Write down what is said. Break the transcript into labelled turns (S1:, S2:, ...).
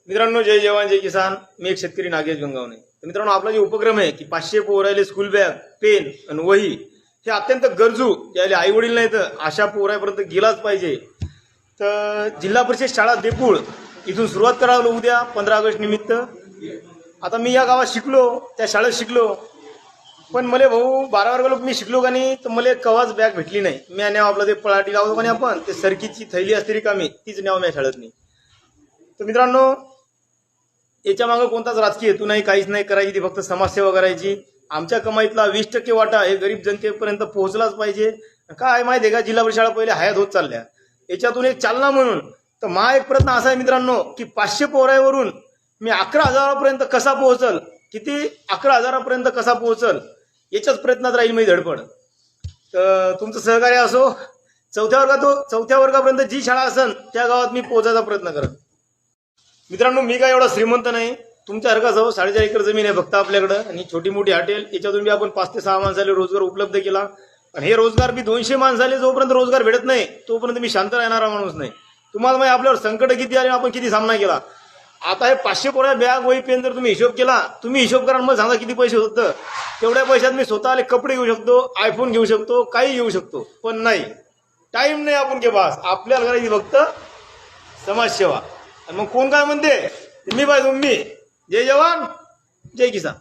S1: मित्रांनो, जय जवान जय किसान. मी एक शेतकरी नागेश गंगावणे. तर मित्रांनो, आपला जे उपक्रम आहे की 500 पोरायले स्कूल बॅग, पेन आणि वही हे अत्यंत गरजू ज्याला आई वडील नाही तर अशा पोरापर्यंत गेलाच पाहिजे. तर जिल्हा परिषद शाळा देपूळ इथून सुरुवात करावं उद्या 15 ऑगस्ट निमित्त. आता मी या गावात शिकलो, त्या शाळेत शिकलो, पण मला भाऊ 12 वर्ग लोक मी शिकलो का नाही तर मला कवाच बॅग भेटली नाही. मी न्याव आपलं ते पळाटी लावतो का नाही आपण ते सरकीची थैली असते रिकामी तीच न्याव मी शाळेत नाही. तर मित्रांनो, याच्या मागे कोणताच राजकीय हेतू नाही, काहीच नाही करायची, ती फक्त समाजसेवा करायची. आमच्या कमाईतला 20% वाटा हे गरीब जनतेपर्यंत पोहोचलाच पाहिजे. काय माहिती आहे का, जिल्हा परिषद शाळा पहिले हयात होत चालल्या, याच्यातून एक चालना म्हणून तर माझा एक प्रयत्न असा आहे मित्रांनो की 500 पोरावरून मी 11,000पर्यंत कसा पोहोचल, किती 11,000पर्यंत कसा पोहोचल याच्याच प्रयत्नात राहील मी धडपड. तर तुमचं सहकार्य असो. चौथ्या वर्गापर्यंत जी शाळा असेल त्या गावात मी पोहोचायचा प्रयत्न करत. मित्रांनो, मी काय एवढा श्रीमंत नाही, तुमच्यासारखा जाऊ 4.5 एकर जमीन आहे फक्त आपल्याकडं आणि छोटी मोठी हॉटेल, याच्यातून बी आपण 5 ते 6 माणसाला रोजगार उपलब्ध केला. आणि हे रोजगार बी 200 माणसाले जोपर्यंत रोजगार भेटत नाही तोपर्यंत मी शांत राहणारा माणूस नाही. तुम्हाला माहिती आपल्यावर संकट किती आले, आपण किती सामना केला. आता हे 500 पोऱ्या बॅग वही पेन जर तुम्ही हिशोब केला, तुम्ही हिशोब करा मग सांगा किती पैसे होतं. तेवढ्या पैशात मी स्वतःले कपडे घेऊ शकतो, आयफोन घेऊ शकतो, काही घेऊ शकतो. पण नाही, टाइम नाही आपण के पास. आपल्याला करायची फक्त समाजसेवा. आणि मग कोण काय म्हणते, मी पाहिजे मी. जय जवान जय किसान.